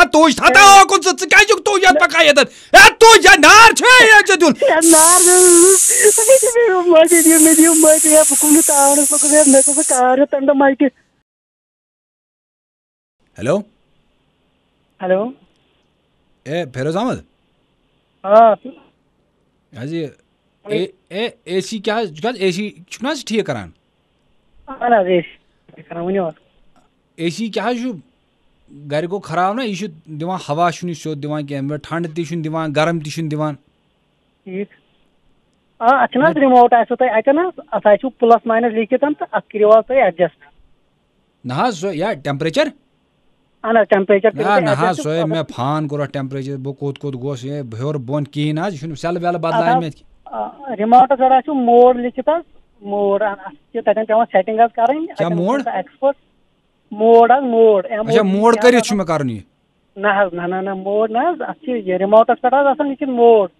تھا توج تھا کون ژٕ کیٛازِ چھُکھ توج یتھ پکان ییٚتٮ۪ن اے توج نار چھُ ژےٚ دیُن نار مےٚ دِیِو مٔٹۍ بہٕ کُن نہٕ تاونَس مےٚ کوٚر سُہ کار تَمہِ دۄہ مَٹہِ. ہیلو ہیلو اے فیروز احمد حظ یہِ اے سی کیٛاہ حظ اے سی چھُکھ نہ حظ ٹھیٖک کران اہن حظ اے سی کران ؤنِو حظ اے سی کیٛاہ حظ چھُ گرِ گوٚو خراب نا یہِ چھُ دِوان ہوا چھُنہٕ یہِ سیوٚد دِوان کینٛہہ ٹھنڈٕ تہِ چھُنہٕ دِوان گرم تہِ چھُنہٕ دِوان ٹھیٖک اَتھ چھُنہٕ حظ رِموٹ آسِوٕ تۄہہِ اَتٮ۪ن حظ اَتھ آسِوٕ پٕلس ماینس لیٖکھِتھ تہٕ اَتھ کٔرِو حظ تُہۍ ایڈجسٹ نہ حظ سۄ یا ٹیمپریچر اہن حظ ٹیمپریچر نہ حظ سۄ مےٚ فان کوٚر اَتھ ٹیمپریچر بہٕ کوٚت گوس یہِ ہیوٚر بۄن کِہیٖنۍ حظ یہِ چھُنہٕ سیٚلہٕ ویٚلہٕ بدلاے مےٚ رِموٹس پٮ۪ٹھ آسِوٕ موڈ لیٖکھِتھ حظ موڈ اَتھ چھِ تَتٮ۪ن پیٚوان سیٹِنٛگ حظ کَرٕنۍ کیٛاہ موڈ ایکسپٲٹ موڈ حظ موڈ اچھا موڈ کٔرِتھ چھُ مےٚ کَرُن یہِ نہ حظ نہ موڈ نہ حظ اَتھ چھِ یہِ رِموٹس پٮ۪ٹھ حظ آسان لیٖکھِتھ موڈ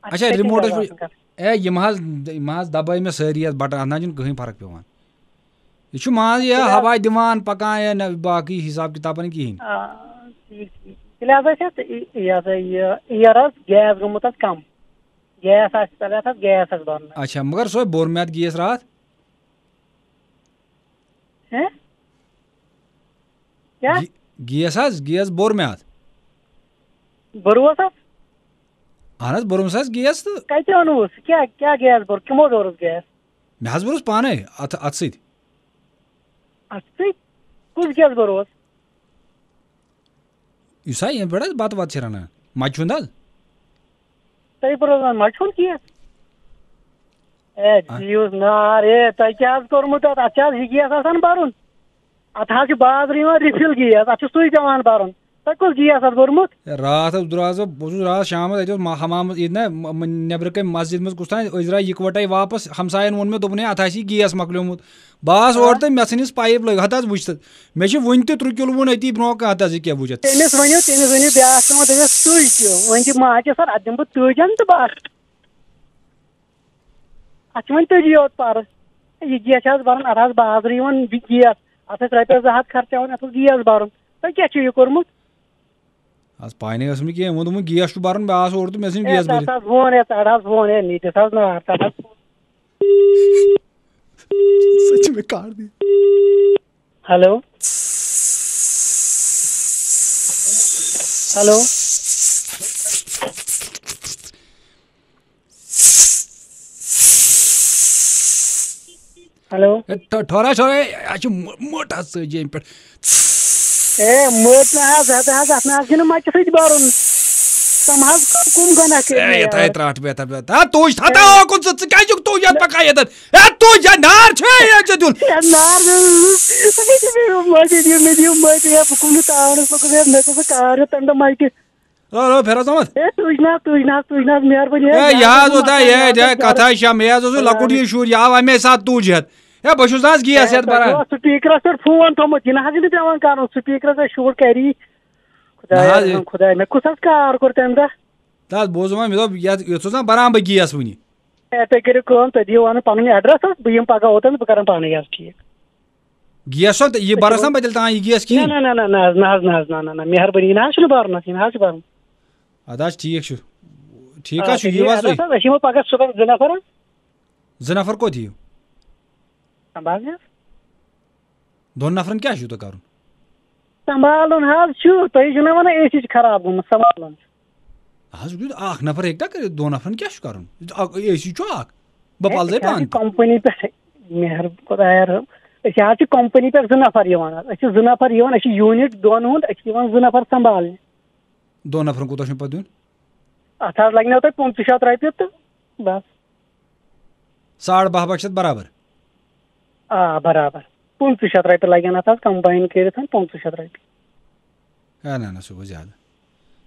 اچھا رِموٹس پٮ۪ٹھ اے یِم حظ دبٲے مےٚ سٲری حظ بٹن اَتھ نہ چھُنہٕ کٕہٕنۍ فرق پیٚوان یہِ چھُ مان ژٕ یہِ ہوا دِوان پکان یا نہ باقٕے حِساب کِتابن کِہیٖنۍ تیٚلہِ حظ آسہِ اَتھ یہِ ہسا یہِ اِیر حظ گیس گوٚمُت حظ کم گیس آسہِ تَلہٕ حظ گیس آسہِ بَرُن اچھا مگر سۄے بوٚر مےٚ اَتھ گیس راتھ گیس حظ گیس بوٚر مےٚ اَتھ بوٚروُس حظ اہن حظ بوٚرمُس حظ گیس تہٕ کَتہِ اوٚنوُس کیٛاہ گیس بوٚر کِمو بوٚرُس گیس مےٚ حظ بوٚرُس پانے اَتھٕ سۭتۍ اَتھٕ سۭتۍ کُس گیس بوٚروُس یُس ہا ییٚمہِ پٮ۪ٹھ حظ بتہٕ وتہٕ چھِ رَنان مَچہِ ہُنٛد حظ تۄہہِ بوٚروٕ مَچہِ ہُنٛد گیس اے دِیِوُس نار ہے تۄہہِ کیٛاہ حظ کوٚرمُت اَتھ چھِ حظ یہِ گیس آسان بَرُن اَتھ حظ چھُ بازرٕ یِوان رِفِل گیس اَتھ چھُ سُے پیٚوان بَرُن تۄہہِ کُس گیس حظ بوٚرمُت راتھ حظ درٛاس بہٕ اوسُس راتھ شامَس اَتہِ اوس حمامَس ییٚتہِ نہ نیٚبرٕ کَنۍ مسجِد منٛز کُس تانۍ أسۍ درٛاے یِکوَٹَے واپَس ہمسایَن ووٚن مےٚ دوٚپُن ہے اَتھ آسی گیس مۄکلیومُت بہٕ آس اورٕ تہٕ مےٚ ژھٕنِس پایِپ لٲگِتھ ہَتہٕ حظ وٕچھ تہٕ مےٚ چھِ وٕنہِ تہِ 3 کِلوُن أتی برونٛہہ کَنۍ ہَتہٕ حظ یہِ کیٛاہ وٕچھ اَتھ تٔمِس ؤنِو بیٛاکھ پیٚوان دٔپِس تُج تہِ وۄنۍ دِ ماچہِ سَر اَتھ دِمہٕ بہٕ تۭجَن تہٕ بَس اَتھ چھِ وۄنۍ تٔجی یوت پَرٕ یہِ گیس چھِ حظ بَرُن اَتھ حظ بازرٕ یِوان گیس اَتھ ٲسۍ رۄپیَس 2 ہَتھ خرچاوٕنۍ اَتھ اوس گیس بَرُن تۄہہِ کیٛاہ چھُ یہِ کوٚرمُت حظ پانے ٲسٕم نہٕ کینٛہہ ووٚن دوٚپُن گیس چھُ بَرُن بہٕ آس اورٕ تہٕ مےٚ ژھٕنۍ گیس بٔرِتھ حظ ووٚن ہے ژَڈ حظ ووٚن ہے نیٖتِس حظ نار ژَڈ حظ سُہ چھُ مےٚ کاڑ دِنۍ ہیلو ہیلو ہیلو ٹھوٚہرا اَسہِ چھُ مٔٹ حظ ژٔج ییٚمہِ پٮ۪ٹھ اے مٔٹ نہ حظ اَتھ نہ حظ چھُنہٕ مَچہِ سۭتۍ بَرُن تِم حظ کُم گۄناہ کٔرۍ ترٛٹھ بیتر توج تھا کون ژٕ کیٛازِ چھُکھ توج یتھ پکان ییٚتٮ۪ن اے توج نار چھُ ژےٚ دیُن نار مےٚ دِیِو مٔٹۍ بہٕ کُن نہٕ تاونَس مےٚ کوٚر سُہ کار تَمہِ دۄہ مَٹہِ ہیلو فیروز احمد ہے تُج نہ حظ مہربٲنی یہِ حظ اوس یہِ کَتھا چھےٚ مےٚ حظ اوسُے لۄکُٹ ہیوٗ شُر یہِ آو اَمے ساتہٕ تُج ہٮ۪تھ ہے بہٕ چھُس نہ حظ گیس ہٮ۪تھ بَران سُپیٖکرَس پٮ۪ٹھ فون تھوٚمُت یہِ نہ حظ چھُنہٕ پیٚوان کَرُن سُپیٖکرَس پٮ۪ٹھ شُر کَری خۄداے مےٚ کُس حظ کار کوٚر تَمہِ دۄہ تَتھ بہٕ اوسُس وَنان مےٚ دوٚپ یَتھ اوس نا بَران بہٕ گیس وٕنہِ ہے تُہۍ کٔرِو کٲم تُہۍ دِیِو اَنُن پَنُن ایڈرَس حظ بہٕ یِمہٕ پَگاہ اوٚتَن بہٕ کَرَن پانَے حظ ٹھیٖک گیس چھا یہِ بَرس نا بہٕ تیٚلہِ تانۍ یہِ گیس کِہیٖنۍ نہ مہربٲنی یہِ نہ حظ چھُنہٕ بَرُن یہِ نہ حظ چھُ بَرُن اَدٕ حظ ٹھیٖک چھُ ٹھیٖک حظ چھُ یِیِو حظ تُہۍ أسۍ یِمو پَگاہ صُبحن 2 نفر حظ 2 نفر کوٚت یِیِو سنبھالنہِ حظ 2 نفرَن کیٛاہ چھُو تۄہہِ کَرُن سنبھالُن حظ چھُ تُہۍ چھِو نہ وَنان اے سی چھُ خراب گوٚمُت سنبھالُن حظ اکھ نفر ہیٚکہِ نا کٔرِتھ 2 نفرَن کیٛاہ چھُ کَرُن اے سی چھُ اکھ بہٕ پَلزَے پانہٕ کمپٔنی پٮ۪ٹھ خۄدایا رحم أسۍ حظ چھِ کمپٔنی پٮ۪ٹھ 2 نفر یِوان حظ أسۍ چھِ 2 نفر یِوان أسۍ چھِ یوٗنِٹ 2 ہُنٛد أسۍ چھِ یِوان 2 نفر سنبھالنہِ 2 نفرَن کوٗتاہ چھُ پَتہٕ دیُن اَتھ حظ لَگنو تۄہہِ 2500 رۄپیہِ تہٕ بَس 12.5 چھِ برابر آ برابر 2500 رۄپیہِ لَگن اَتھ حظ کَمباین کٔرِتھ 2500 رۄپیہِ نہ سُہ گوٚو زیادٕ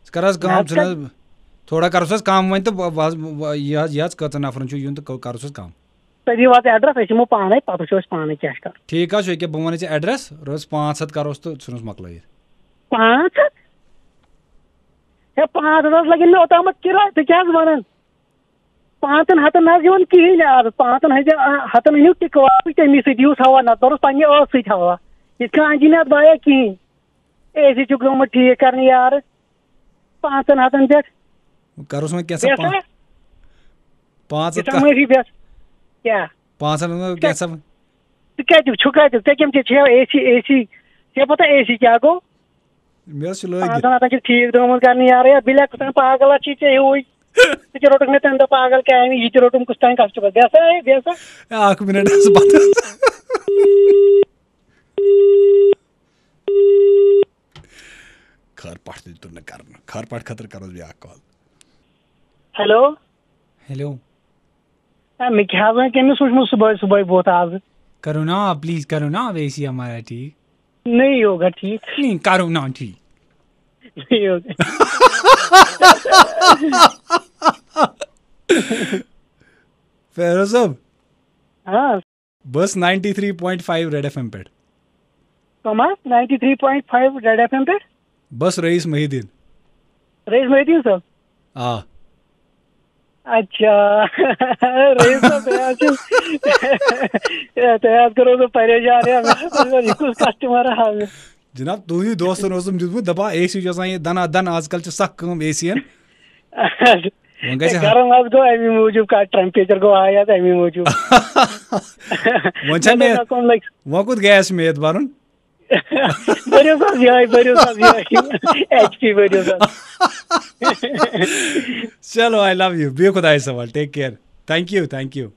ژٕ کر حظ کٲم ژٕ نہ تھوڑا کَرُس حظ کَم وۄنۍ تہٕ یہِ حظ کٔژَن نفرَن چھُ یُن تہٕ کَرُس حظ کَم تُہۍ دِیِو حظ ایڈرَس أسۍ یِمو پانَے پَتہٕ وٕچھو أسۍ پانَے کیٛاہ چھُ کَرُن ٹھیٖک حظ چھُ ییٚکیٛاہ بہٕ وَنَے ژےٚ ایڈرَس رٲژ 500 کَروس تہٕ ژھٕنوس مۄکلٲیِتھ 500 ہے 500 حظ لَگن مےٚ اوٚتامَتھ کِراے تُہۍ کیٛاہ حظ وَنان 500 ہَتَن حظ یِوان کِہیٖنۍ آز 500 ہَتَن أنِو ٹِکہٕ واپٕے تَمی سۭتۍ دِیوٗس ہوا نَتہٕ بَرُس پنٛنہِ ٲسہٕ سۭتۍ ہوا یِتھ کٔنۍ اَنجہِ نہٕ اَتھ بایا کِہیٖنۍ اے سی چھُ گوٚمُت ٹھیٖک کرنہِ یارٕ 500 پٮ۪ٹھ کروس وۄنۍ کینٛژھا بیٚسا پانٛژھ ہَتھ معٲفی بیٚس کیٛاہ 500 کینٛژھا ژٕ کَتیُک چھُ کَتیُک ژےٚ کٔمۍ چھِ اے سی ژےٚ پتہ اے سی کیٛاہ گوٚو مےٚ حظ چھُ لٲگِتھ 500 چھُ ٹھیٖک درٛامُت کرنہِ یارٕ یا بِلیک کُس تام پاگل چھی ژےٚ ہیوٗے ژٕ تہِ روٚٹُکھ مےٚ تَمہِ دۄہ پاگل کامہِ یہِ تہِ روٚٹُم کُس تام کسٹمر بیٚسا اکھ مِنٹ حظ پتہٕ خٲر پٲٹھۍ تہِ تُل نہٕ کرنہٕ خٲر پٲٹھۍ خٲطرٕ کروس بیٛاکھ کال ہیلو ہیلو مےٚ کیٛاہ حظ وۄنۍ کٔمِس وٕچھمُت صُبحٲے بوتھ آز کرو نا پلیز کرو نا اب اے سی ہمارا ٹھیک نہیں ہوگا ٹھیک نہیں کرو نا ٹھیک نہیں ہوگا فیروز صٲب ہاں بس 93.5 ریڈ ایف ایم پٮ۪ٹھ کم حظ 93.5 ریڈ ایف ایم پٮ۪ٹھ بس رئیس محی الدین رئیس محی الدین صٲب آ اچھا رئیس صٲب تۄہہِ حظ کٔرٕو بہٕ پریشان یہِ کُس کسٹمر حظ جناب تُہُنٛدُے دوستن اوسُم دیُتمُت دپان اے سی چھُ آسان یہِ دنا دن آز کل چھِ سخ کٲم اے سی ین وۄنۍ گژھِ گرم حظ گوٚو امی موٗجوٗب ٹیمپریچر گوٚو ہاے حظ امی موٗجوٗب وۄنۍ چھا مےٚ وۄنۍ کوٚت گیس میٚتھ بَرُن بٔرِو حظ یِہوٚے ایچ پی بٔرِو حظ چلو آی لو یوٗ بِہِو خۄدایَس حوال ٹیک کِیر تھینک یوٗ